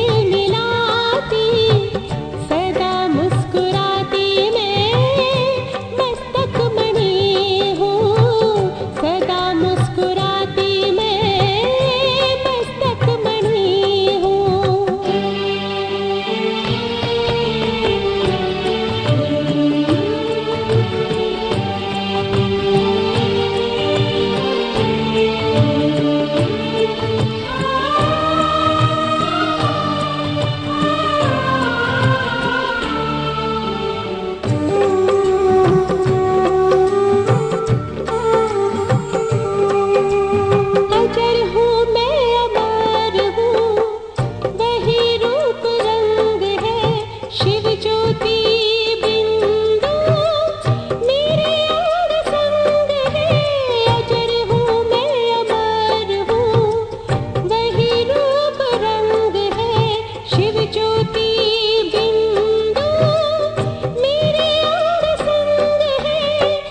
झिलमिलाती, सदा मुस्कुराती मैं मस्तक मणि हूँ, सदा मुस्कुराती मैं मस्तक मणि हूँ। अजर हूँ मैं अमर हूँ, वही रूप रंग है, शिव ज्योति बिंदु मेरे अंग संग है। अजर हूँ मैं अमर हूँ, वही रूप रंग है, शिव ज्योति बिंदु मेरे अंग संग है।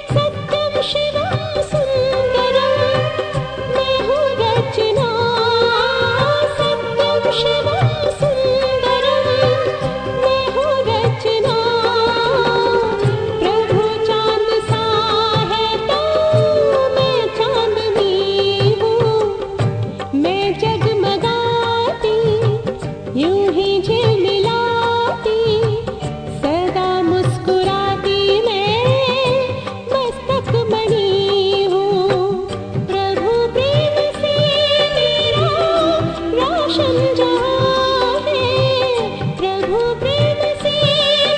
सत्यम शिवम सुंदरम मैं हूँ रचना, सत्यम शिवम सुंदरम मैं हूँ रचना। प्रभु चांद सा है तो मैं चांदनी हूँ, मैं जगमगाती यूं ही झिलमिलाती, सदा मुस्कुराती मैं मस्तक मणि हूँ। प्रभु प्रेम से मेरा रोशन जहाँ है, प्रभु प्रेम से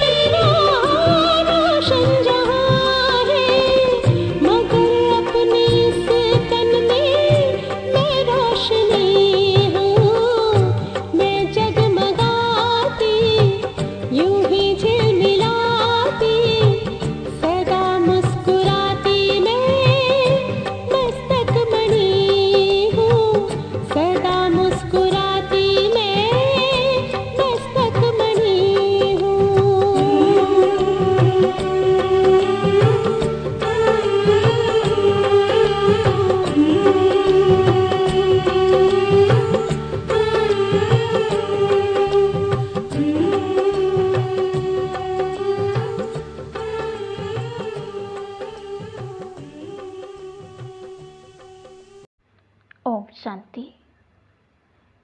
मेरा रोशन जहाँ है। मगर अपने इस तन में मैं रोशनी हूँ, मैं जगमगाती यूं ही झिलमिलाती, सदा मुस्कुराती मैं मस्तक मणि हूँ, सदा मुस्कुराती मैं मस्तक मणि हूँ। ओम शांति।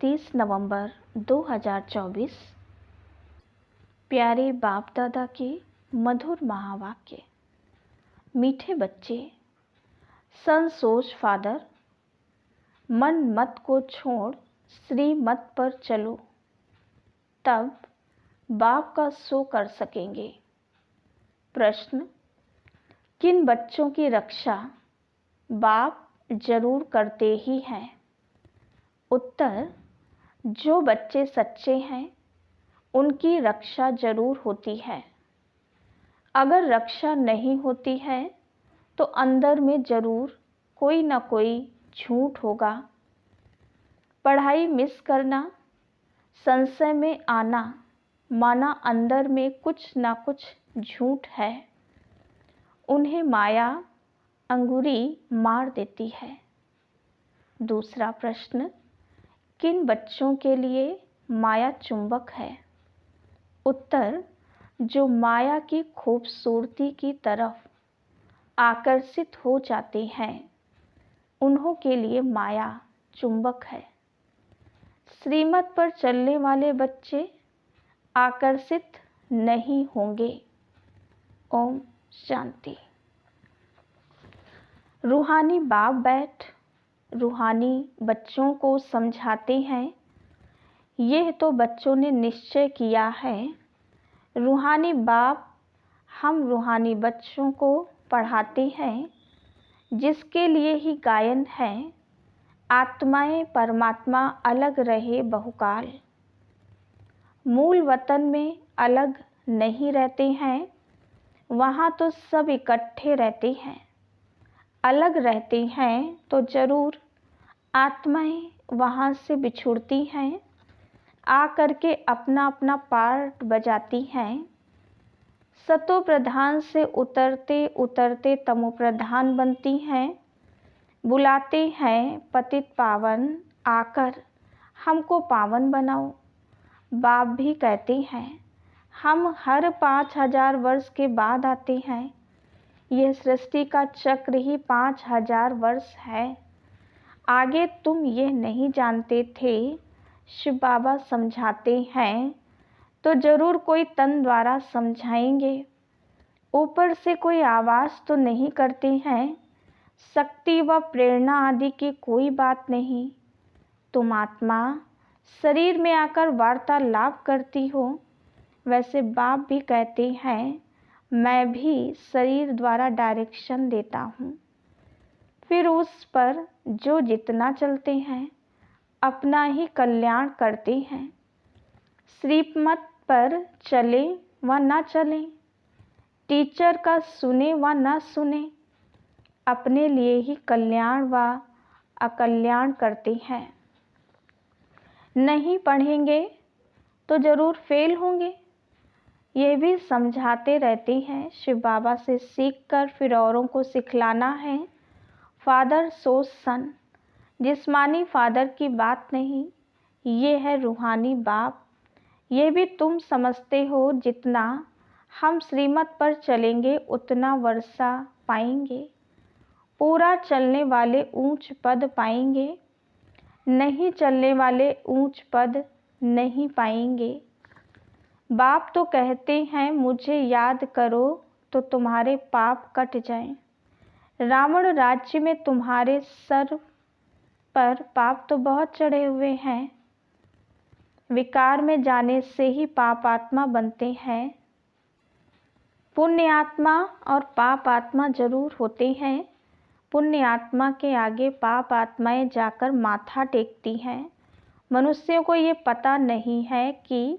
30 नवंबर 2024। प्यारे बाप दादा के मधुर महावाक्य। मीठे बच्चे, संसोच फादर, मन मत को छोड़ श्री मत पर चलो, तब बाप का सो कर सकेंगे। प्रश्न, किन बच्चों की रक्षा बाप जरूर करते ही हैं? उत्तर, जो बच्चे सच्चे हैं उनकी रक्षा जरूर होती है। अगर रक्षा नहीं होती है तो अंदर में जरूर कोई ना कोई झूठ होगा। पढ़ाई मिस करना, संशय में आना, माना अंदर में कुछ ना कुछ झूठ है। उन्हें माया अंगुरी मार देती है। दूसरा प्रश्न, किन बच्चों के लिए माया चुंबक है? उत्तर, जो माया की खूबसूरती की तरफ आकर्षित हो जाते हैं उन्हों के लिए माया चुंबक है। श्रीमत पर चलने वाले बच्चे आकर्षित नहीं होंगे। ओम शांति। रूहानी बाप बैठ रूहानी बच्चों को समझाते हैं। यह तो बच्चों ने निश्चय किया है। रूहानी बाप हम रूहानी बच्चों को पढ़ाते हैं, जिसके लिए ही गायन है, आत्माएं परमात्मा अलग रहे बहुकाल। मूल वतन में अलग नहीं रहते हैं, वहाँ तो सब इकट्ठे रहते हैं। अलग रहते हैं तो जरूर आत्माएं वहाँ से बिछुड़ती हैं, आ करके अपना अपना पार्ट बजाती हैं। सतो प्रधान से उतरते उतरते तमो प्रधान बनती हैं। बुलाते हैं पतित पावन, आकर हमको पावन बनाओ। बाप भी कहते हैं हम हर 5000 वर्ष के बाद आते हैं। यह सृष्टि का चक्र ही 5000 वर्ष है। आगे तुम यह नहीं जानते थे। शिव बाबा समझाते हैं तो ज़रूर कोई तन द्वारा समझाएंगे। ऊपर से कोई आवाज़ तो नहीं करते हैं। शक्ति व प्रेरणा आदि की कोई बात नहीं। तुम आत्मा शरीर में आकर वार्तालाप करती हो। वैसे बाप भी कहते हैं मैं भी शरीर द्वारा डायरेक्शन देता हूँ। फिर उस पर जो जितना चलते हैं अपना ही कल्याण करते हैं। श्रीमत पर चले व न चले, टीचर का सुने व न सुने, अपने लिए ही कल्याण व अकल्याण करते हैं। नहीं पढ़ेंगे तो ज़रूर फेल होंगे। ये भी समझाते रहते हैं। शिव बाबा से सीखकर फिर औरों को सिखलाना है। फादर सो सन, जिस्मानी फादर की बात नहीं, ये है रूहानी बाप। ये भी तुम समझते हो जितना हम श्रीमत पर चलेंगे उतना वर्षा पाएंगे। पूरा चलने वाले ऊंच पद पाएंगे, नहीं चलने वाले ऊंच पद नहीं पाएंगे। बाप तो कहते हैं मुझे याद करो तो तुम्हारे पाप कट जाएं। रावण राज्य में तुम्हारे सर पर पाप तो बहुत चढ़े हुए हैं। विकार में जाने से ही पाप आत्मा बनते हैं। पुण्य आत्मा और पाप आत्मा जरूर होते हैं। पुण्य आत्मा के आगे पाप आत्माएं जाकर माथा टेकती हैं। मनुष्यों को ये पता नहीं है कि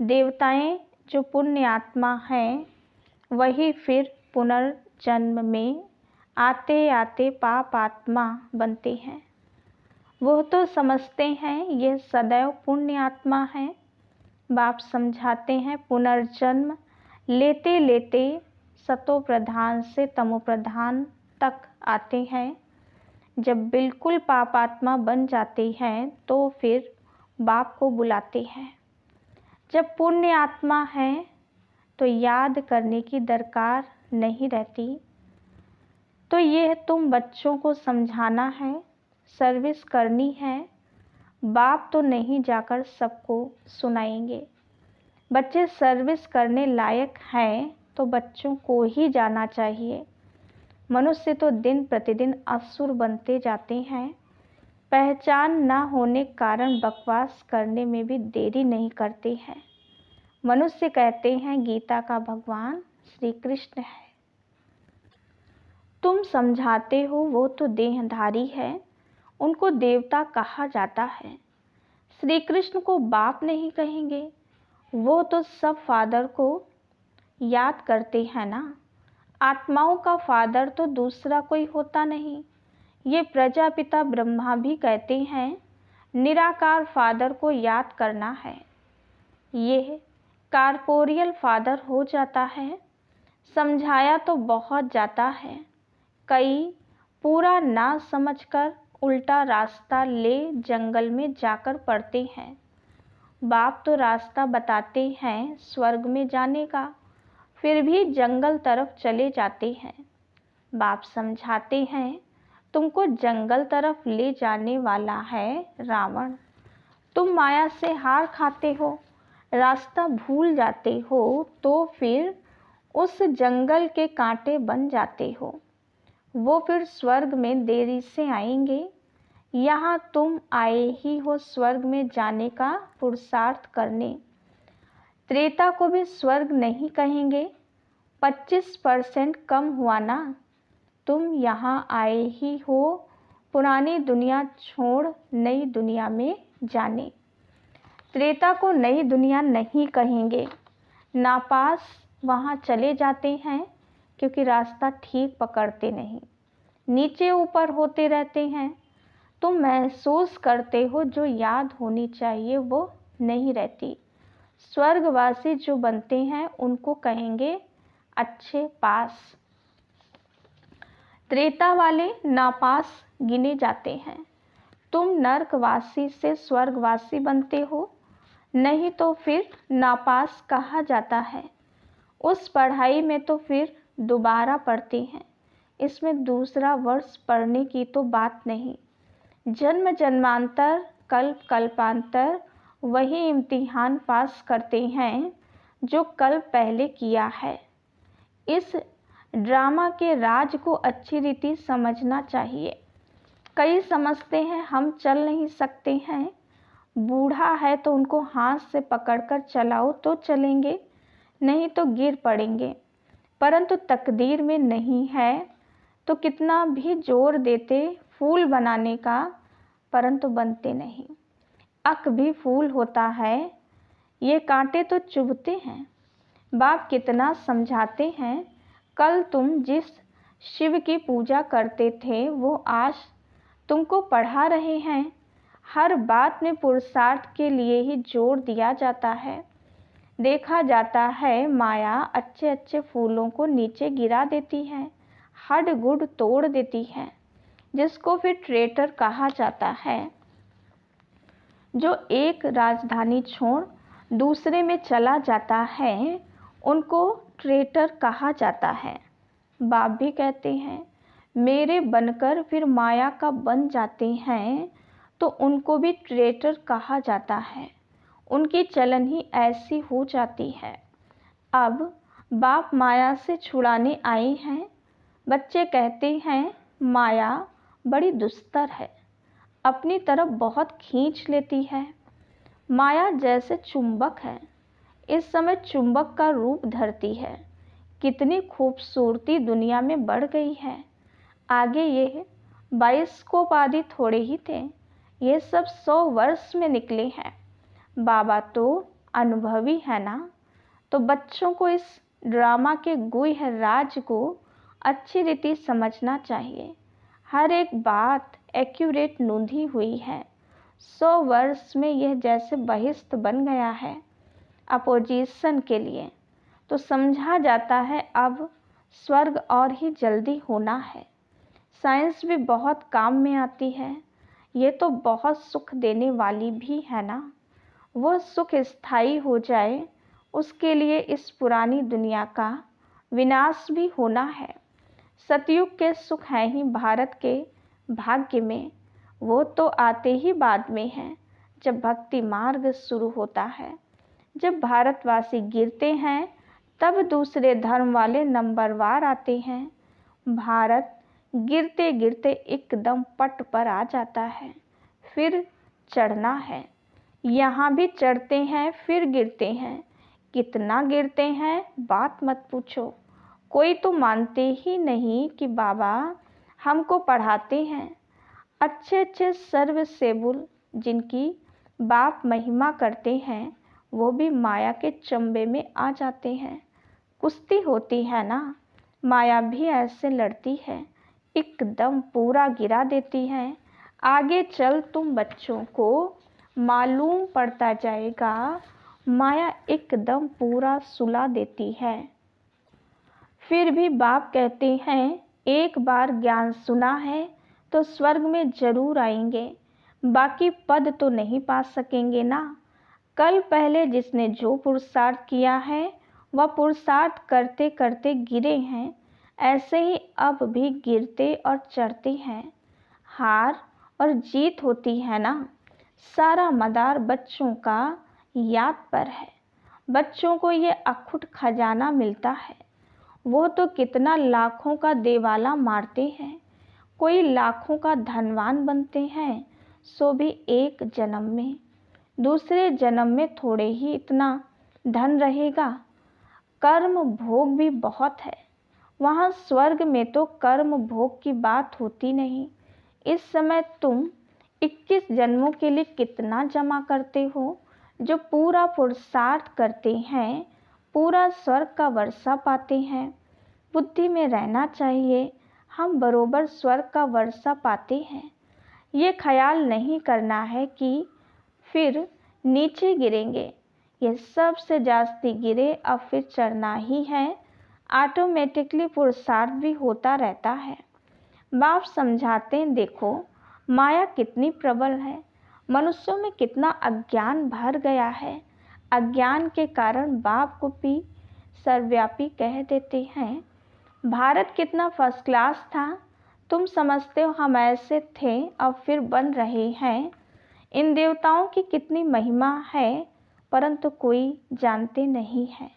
देवताएं जो पुण्य आत्मा हैं वही फिर पुनर्जन्म में आते आते पाप आत्मा बनते हैं। वो तो समझते हैं ये सदैव पुण्य आत्मा है। बाप समझाते हैं पुनर्जन्म लेते लेते सतो प्रधान से तमो प्रधान तक आते हैं। जब बिल्कुल पाप आत्मा बन जाते हैं तो फिर बाप को बुलाते हैं। जब पुण्य आत्मा है तो याद करने की दरकार नहीं रहती। तो ये तुम बच्चों को समझाना है, सर्विस करनी है। बाप तो नहीं जाकर सबको सुनाएंगे। बच्चे सर्विस करने लायक हैं तो बच्चों को ही जाना चाहिए। मनुष्य तो दिन प्रतिदिन असुर बनते जाते हैं। पहचान न होने कारण बकवास करने में भी देरी नहीं करते हैं। मनुष्य कहते हैं गीता का भगवान श्री कृष्ण है। तुम समझाते हो वो तो देहधारी है, उनको देवता कहा जाता है। श्री कृष्ण को बाप नहीं कहेंगे, वो तो सब फादर को याद करते हैं ना। आत्माओं का फादर तो दूसरा कोई होता नहीं। ये प्रजापिता ब्रह्मा भी कहते हैं निराकार फादर को याद करना है। ये कार्पोरियल फादर हो जाता है। समझाया तो बहुत जाता है। कई पूरा ना समझकर उल्टा रास्ता ले जंगल में जाकर पड़ते हैं। बाप तो रास्ता बताते हैं स्वर्ग में जाने का, फिर भी जंगल तरफ चले जाते हैं। बाप समझाते हैं तुमको जंगल तरफ ले जाने वाला है रावण। तुम माया से हार खाते हो, रास्ता भूल जाते हो तो फिर उस जंगल के कांटे बन जाते हो। वो फिर स्वर्ग में देरी से आएंगे। यहाँ तुम आए ही हो स्वर्ग में जाने का पुरुषार्थ करने। त्रेता को भी स्वर्ग नहीं कहेंगे। 25% कम हुआ ना। तुम यहाँ आए ही हो पुरानी दुनिया छोड़ नई दुनिया में जाने। त्रेता को नई दुनिया नहीं कहेंगे। नापास वहाँ चले जाते हैं क्योंकि रास्ता ठीक पकड़ते नहीं, नीचे ऊपर होते रहते हैं। तुम महसूस करते हो जो याद होनी चाहिए वो नहीं रहती। स्वर्गवासी जो बनते हैं उनको कहेंगे अच्छे पास। त्रेता वाले नापास गिने जाते हैं। तुम नरकवासी से स्वर्गवासी बनते हो। नहीं तो फिर नापास कहा जाता है। उस पढ़ाई में तो फिर दोबारा पढ़ते हैं, इसमें दूसरा वर्ष पढ़ने की तो बात नहीं। जन्म जन्मांतर कल्प कल्पांतर वही इम्तिहान पास करते हैं जो कल पहले किया है। इस ड्रामा के राज को अच्छी रीति समझना चाहिए। कई समझते हैं हम चल नहीं सकते हैं, बूढ़ा है तो उनको हाथ से पकड़कर चलाओ तो चलेंगे, नहीं तो गिर पड़ेंगे। परंतु तकदीर में नहीं है तो कितना भी जोर देते फूल बनाने का, परंतु बनते नहीं। अक भी फूल होता है, ये कांटे तो चुभते हैं। बाप कितना समझाते हैं, कल तुम जिस शिव की पूजा करते थे वो आज तुमको पढ़ा रहे हैं। हर बात में पुरुषार्थ के लिए ही जोर दिया जाता है। देखा जाता है माया अच्छे अच्छे फूलों को नीचे गिरा देती है, हड गुड तोड़ देती है, जिसको फिर ट्रेटर कहा जाता है। जो एक राजधानी छोड़ दूसरे में चला जाता है उनको ट्रेटर कहा जाता है। बाप भी कहते हैं मेरे बनकर फिर माया का बन जाते हैं तो उनको भी ट्रेटर कहा जाता है। उनकी चलन ही ऐसी हो जाती है। अब बाप माया से छुड़ाने आए हैं। बच्चे कहते हैं माया बड़ी दुस्तर है, अपनी तरफ बहुत खींच लेती है। माया जैसे चुंबक है, इस समय चुंबक का रूप धरती है। कितनी खूबसूरती दुनिया में बढ़ गई है। आगे ये बाइस्कोप आदि थोड़े ही थे, ये सब 100 वर्ष में निकले हैं। बाबा तो अनुभवी है ना, तो बच्चों को इस ड्रामा के गुह्य राज को अच्छी रीति समझना चाहिए। हर एक बात एक्यूरेट नोंधी हुई है। 100 वर्ष में यह जैसे बहिष्ठ बन गया है अपोजिशन के लिए, तो समझा जाता है अब स्वर्ग और ही जल्दी होना है। साइंस भी बहुत काम में आती है, ये तो बहुत सुख देने वाली भी है ना। वह सुख स्थायी हो जाए उसके लिए इस पुरानी दुनिया का विनाश भी होना है। सतयुग के सुख हैं ही भारत के भाग्य में, वो तो आते ही बाद में हैं जब भक्ति मार्ग शुरू होता है। जब भारतवासी गिरते हैं तब दूसरे धर्म वाले नंबरवार आते हैं। भारत गिरते गिरते एकदम पट पर आ जाता है, फिर चढ़ना है। यहाँ भी चढ़ते हैं फिर गिरते हैं। कितना गिरते हैं बात मत पूछो। कोई तो मानते ही नहीं कि बाबा हमको पढ़ाते हैं। अच्छे अच्छे सर्वसेबुल जिनकी बाप महिमा करते हैं वो भी माया के चंबे में आ जाते हैं। कुश्ती होती है ना, माया भी ऐसे लड़ती है, एकदम पूरा गिरा देती है। आगे चल तुम बच्चों को मालूम पड़ता जाएगा, माया एकदम पूरा सुला देती है। फिर भी बाप कहते हैं एक बार ज्ञान सुना है तो स्वर्ग में जरूर आएंगे, बाकी पद तो नहीं पा सकेंगे ना। कल पहले जिसने जो पुरुषार्थ किया है वह पुरुषार्थ करते करते गिरे हैं, ऐसे ही अब भी गिरते और चढ़ते हैं। हार और जीत होती है ना, सारा मदार बच्चों का याद पर है। बच्चों को ये अखुट खजाना मिलता है। वो तो कितना लाखों का देवाला मारते हैं, कोई लाखों का धनवान बनते हैं, सो भी एक जन्म में। दूसरे जन्म में थोड़े ही इतना धन रहेगा। कर्म भोग भी बहुत है, वहाँ स्वर्ग में तो कर्म भोग की बात होती नहीं। इस समय तुम 21 जन्मों के लिए कितना जमा करते हो, जो पूरा पुरुषार्थ करते हैं पूरा स्वर्ग का वर्षा पाते हैं। बुद्धि में रहना चाहिए हम बरोबर स्वर्ग का वर्षा पाते हैं। ये ख्याल नहीं करना है कि फिर नीचे गिरेंगे। ये सबसे जास्ती गिरे अब फिर चढ़ना ही है। ऑटोमेटिकली पुरुषार्थ भी होता रहता है। बाप समझाते हैं देखो माया कितनी प्रबल है। मनुष्यों में कितना अज्ञान भर गया है। अज्ञान के कारण बाप को भी सर्वव्यापी कह देते हैं। भारत कितना फर्स्ट क्लास था, तुम समझते हो हम ऐसे थे अब फिर बन रहे हैं। इन देवताओं की कितनी महिमा है, परंतु कोई जानते नहीं है।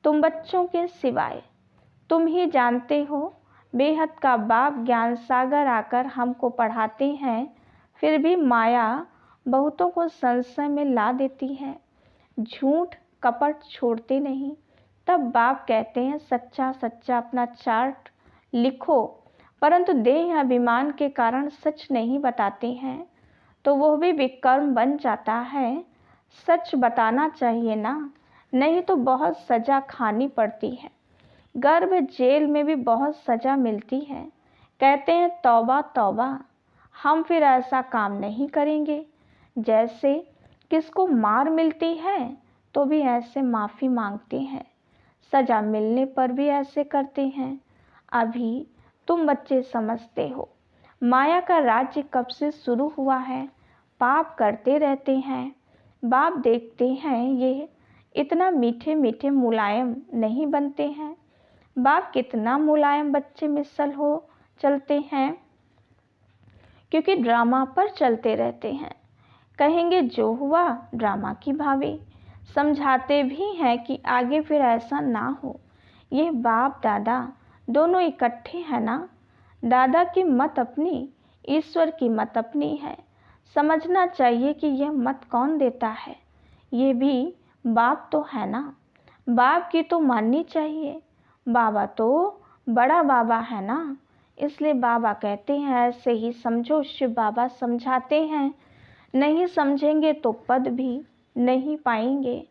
तुम बच्चों के सिवाय तुम ही जानते हो। बेहद का बाप ज्ञान सागर आकर हमको पढ़ाते हैं, फिर भी माया बहुतों को संशय में ला देती है। झूठ कपट छोड़ते नहीं। तब बाप कहते हैं सच्चा सच्चा अपना चार्ट लिखो, परंतु देह अभिमान के कारण सच नहीं बताते हैं, तो वह भी विकर्म बन जाता है। सच बताना चाहिए ना, नहीं तो बहुत सज़ा खानी पड़ती है। गर्भ जेल में भी बहुत सज़ा मिलती है। कहते हैं तौबा तौबा, हम फिर ऐसा काम नहीं करेंगे। जैसे किसको मार मिलती है तो भी ऐसे माफ़ी मांगते हैं, सज़ा मिलने पर भी ऐसे करते हैं। अभी तुम बच्चे समझते हो माया का राज्य कब से शुरू हुआ है। पाप करते रहते हैं, बाप देखते हैं ये इतना मीठे मीठे मुलायम नहीं बनते हैं। बाप कितना मुलायम बच्चे मिसल हो चलते हैं, क्योंकि ड्रामा पर चलते रहते हैं। कहेंगे जो हुआ ड्रामा की भावी। समझाते भी हैं कि आगे फिर ऐसा ना हो। ये बाप दादा दोनों इकट्ठे हैं ना। दादा की मत अपनी, ईश्वर की मत अपनी है। समझना चाहिए कि यह मत कौन देता है, ये भी बाप तो है ना। बाप की तो माननी चाहिए। बाबा तो बड़ा बाबा है ना, इसलिए बाबा कहते हैं ऐसे ही समझो। शिव बाबा समझाते हैं, नहीं समझेंगे तो पद भी नहीं पाएंगे।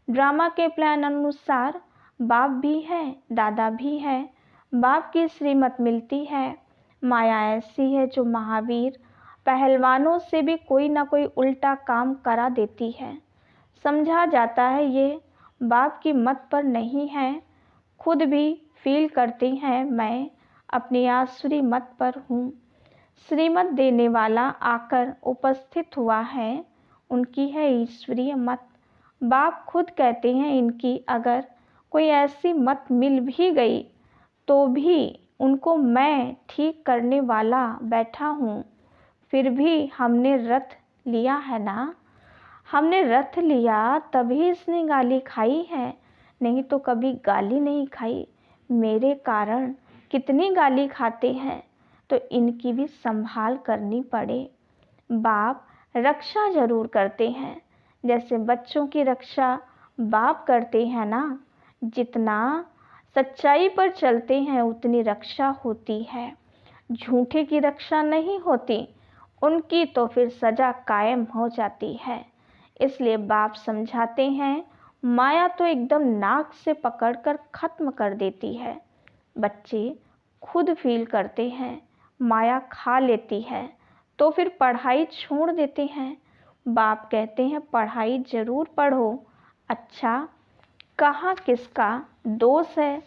ड्रामा के प्लान अनुसार बाप भी है दादा भी है। बाप की श्रीमत मिलती है। माया ऐसी है जो महावीर पहलवानों से भी कोई ना कोई उल्टा काम करा देती है। समझा जाता है ये बाप की मत पर नहीं है। खुद भी फील करती हैं मैं अपनी आसुरी मत पर हूँ। श्रीमत देने वाला आकर उपस्थित हुआ है, उनकी है ईश्वरीय मत। बाप खुद कहते हैं इनकी अगर कोई ऐसी मत मिल भी गई तो भी उनको मैं ठीक करने वाला बैठा हूँ। फिर भी हमने रथ लिया है ना, हमने रथ लिया तभी इसने गाली खाई है, नहीं तो कभी गाली नहीं खाई। मेरे कारण कितनी गाली खाते हैं, तो इनकी भी संभाल करनी पड़े। बाप रक्षा जरूर करते हैं, जैसे बच्चों की रक्षा बाप करते हैं ना। जितना सच्चाई पर चलते हैं उतनी रक्षा होती है। झूठे की रक्षा नहीं होती, उनकी तो फिर सज़ा कायम हो जाती है। इसलिए बाप समझाते हैं माया तो एकदम नाक से पकड़कर ख़त्म कर देती है। बच्चे खुद फील करते हैं माया खा लेती है, तो फिर पढ़ाई छोड़ देते हैं। बाप कहते हैं पढ़ाई ज़रूर पढ़ो। अच्छा, कहाँ किसका दोष है,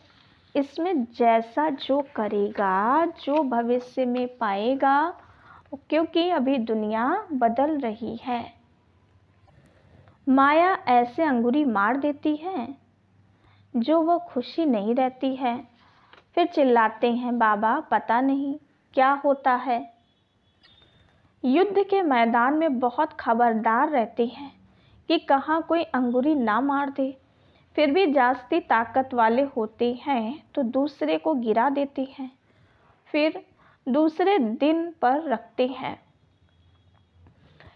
इसमें जैसा जो करेगा जो भविष्य में पाएगा, क्योंकि अभी दुनिया बदल रही है। माया ऐसे अंगुरी मार देती है जो वो खुशी नहीं रहती है। फिर चिल्लाते हैं बाबा पता नहीं क्या होता है। युद्ध के मैदान में बहुत खबरदार रहते हैं कि कहाँ कोई अंगुरी ना मार दे। फिर भी जास्ती ताकत वाले होते हैं तो दूसरे को गिरा देते हैं, फिर दूसरे दिन पर रखते हैं।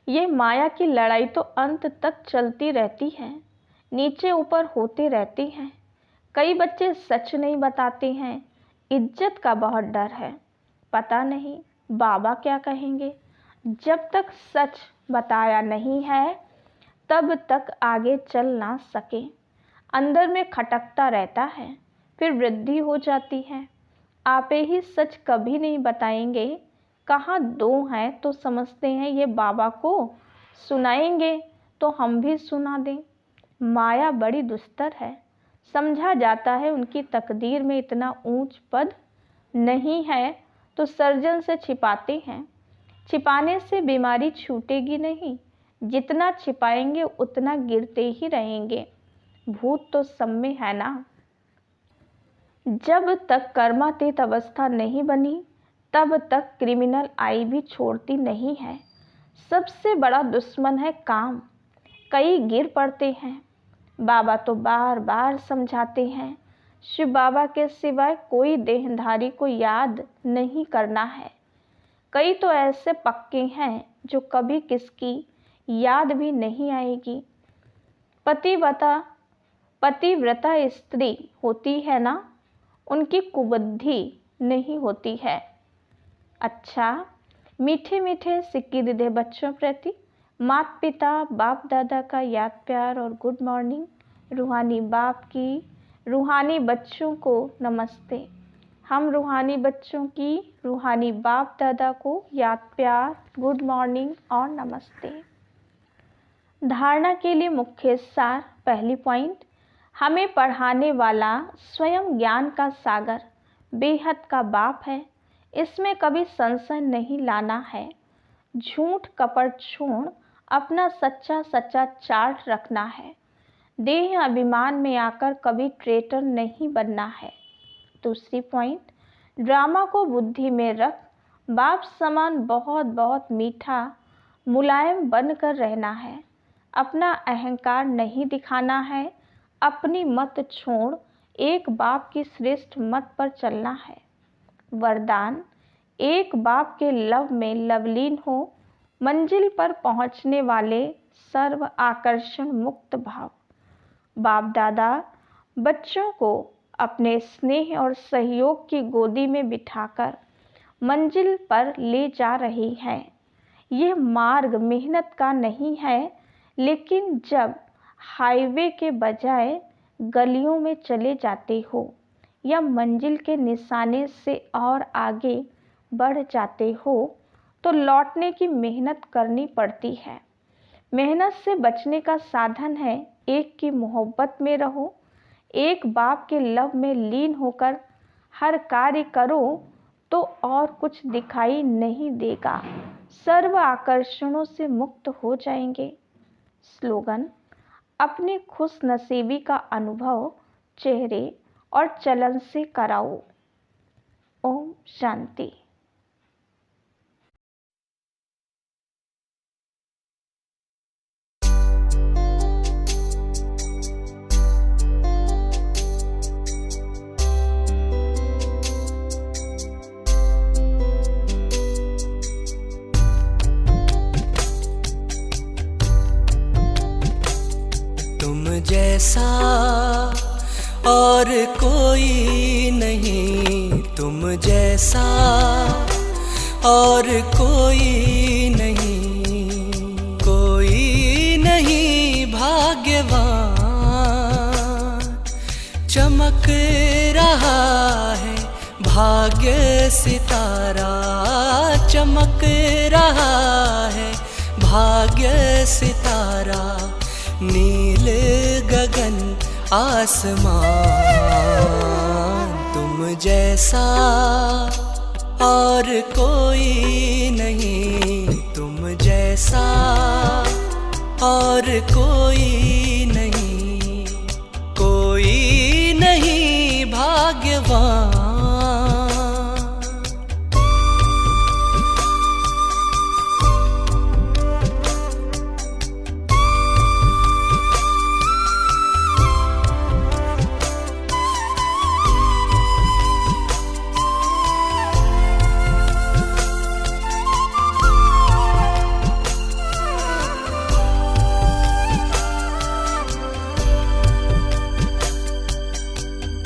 ये माया की लड़ाई तो अंत तक चलती रहती है, नीचे ऊपर होते रहती हैं। कई बच्चे सच नहीं बताते हैं, इज्जत का बहुत डर है। पता नहीं बाबा क्या कहेंगे। जब तक सच बताया नहीं है तब तक आगे चल ना सके। अंदर में खटकता रहता है, फिर वृद्धि हो जाती है। आपे ही सच कभी नहीं बताएंगे। कहाँ दो हैं तो समझते हैं ये बाबा को सुनाएंगे तो हम भी सुना दें। माया बड़ी दुस्तर है। समझा जाता है उनकी तकदीर में इतना ऊंच पद नहीं है तो सर्जन से छिपाते हैं। छिपाने से बीमारी छूटेगी नहीं, जितना छिपाएंगे उतना गिरते ही रहेंगे। भूत तो सब में है ना। जब तक कर्मातीत अवस्था नहीं बनी तब तक क्रिमिनल आई भी छोड़ती नहीं है। सबसे बड़ा दुश्मन है काम। कई गिर पड़ते हैं। बाबा तो बार बार समझाते हैं, शिव बाबा के सिवाय कोई देहधारी को याद नहीं करना है। कई तो ऐसे पक्के हैं जो कभी किसकी याद भी नहीं आएगी। पतिव्रता स्त्री होती है ना, उनकी कुबुद्धि नहीं होती है। अच्छा, मीठे मीठे सिक्के दे बच्चों प्रति माता पिता बाप दादा का याद प्यार और गुड मॉर्निंग। रूहानी बाप की रूहानी बच्चों को नमस्ते। हम रूहानी बच्चों की रूहानी बाप दादा को याद प्यार, गुड मॉर्निंग और नमस्ते। धारणा के लिए मुख्य सार। पहली पॉइंट, हमें पढ़ाने वाला स्वयं ज्ञान का सागर बेहद का बाप है। इसमें कभी संशय नहीं लाना है। झूठ कपट छोड़ अपना सच्चा सच्चा चार्ट रखना है। देह अभिमान में आकर कभी ट्रेटर नहीं बनना है। दूसरी पॉइंट, ड्रामा को बुद्धि में रख बाप समान बहुत बहुत मीठा मुलायम बनकर रहना है। अपना अहंकार नहीं दिखाना है। अपनी मत छोड़ एक बाप की श्रेष्ठ मत पर चलना है। वरदान, एक बाप के लव में लवलीन हो, मंजिल पर पहुंचने वाले सर्व आकर्षण मुक्त भाव। बाप दादा बच्चों को अपने स्नेह और सहयोग की गोदी में बिठाकर मंजिल पर ले जा रही हैं। यह मार्ग मेहनत का नहीं है, लेकिन जब हाईवे के बजाय गलियों में चले जाते हो या मंजिल के निशाने से और आगे बढ़ जाते हो तो लौटने की मेहनत करनी पड़ती है। मेहनत से बचने का साधन है एक की मोहब्बत में रहो। एक बाप के लव में लीन होकर हर कार्य करो तो और कुछ दिखाई नहीं देगा। सर्व आकर्षणों से मुक्त हो जाएंगे। स्लोगन, अपनी खुश नसीबी का अनुभव चेहरे और चलन से कराओ। ओम शांति। जैसा और कोई नहीं, तुम जैसा और कोई नहीं भाग्यवान। चमक रहा है भाग्य सितारा, चमक रहा है भाग्य सितारा। नील गगन आसमान, तुम जैसा और कोई नहीं, तुम जैसा और कोई नहीं भाग्यवान।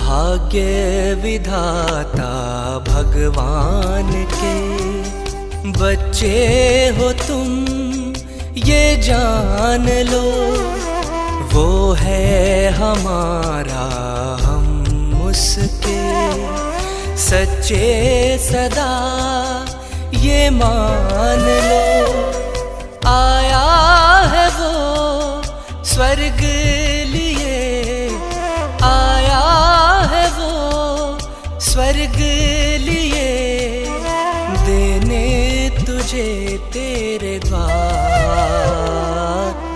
भाग्य विधाता भगवान के बच्चे हो तुम, ये जान लो। वो है हमारा, हम उसके सच्चे सदा, ये मान लो। आया है वो स्वर्ग लिए, आया है वो स्वर्ग लिए, देने तुझे तेरे द्वार।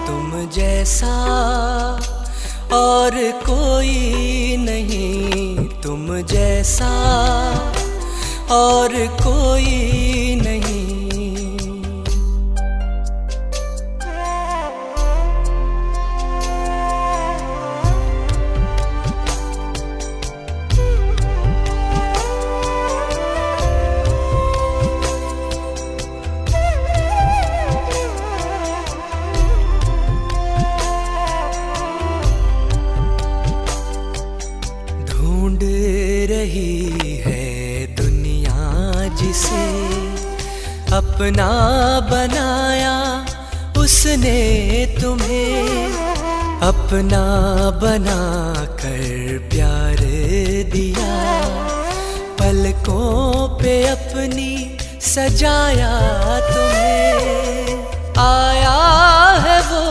तुम जैसा और कोई नहीं, तुम जैसा और कोई नहीं। ढूंढ रही है दुनिया जिसे अपना बनाया उसने तुम्हें, अपना बना कर प्यार दिया। पलकों पे अपनी सजाया तुम्हें, आया है वो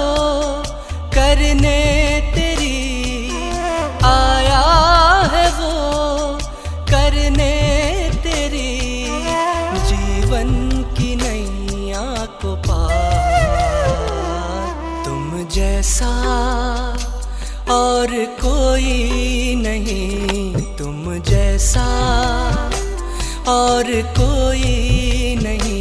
करने तेरी, आया है वो करने तेरी जीवन की नैया को पार। तुम जैसा और कोई नहीं, तुम जैसा और कोई नहीं।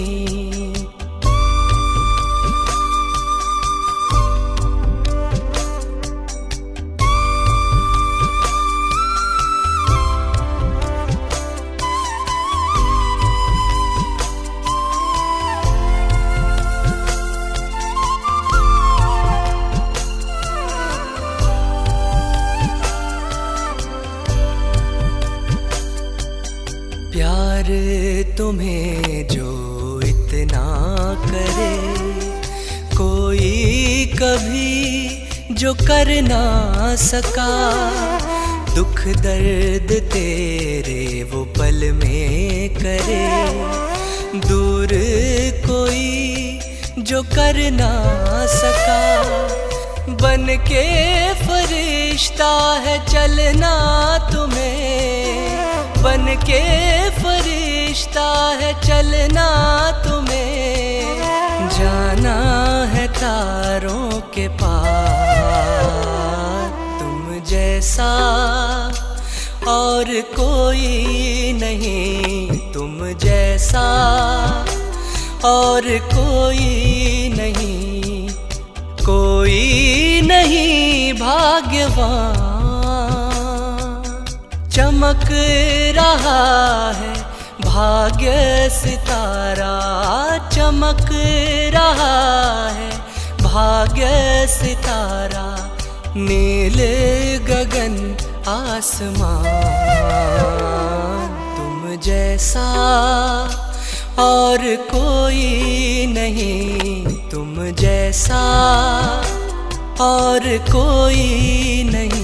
प्यार तुम्हें जो इतना करे, कोई कभी जो कर ना सका। दुख दर्द तेरे वो पल में करे, दूर कोई जो कर ना सका। बन के फरिश्ता है चलना तुम्हें, बन के फरिश्ता है चलना तुम्हें। जाना है तारों के पार। तुम जैसा और कोई नहीं, तुम जैसा और कोई नहीं। कोई नहीं भाग्यवान, चमक रहा है भाग्य सितारा, चमक रहा है भाग्य सितारा। नील गगन आसमान, तुम जैसा और कोई नहीं, तुम जैसा और कोई नहीं।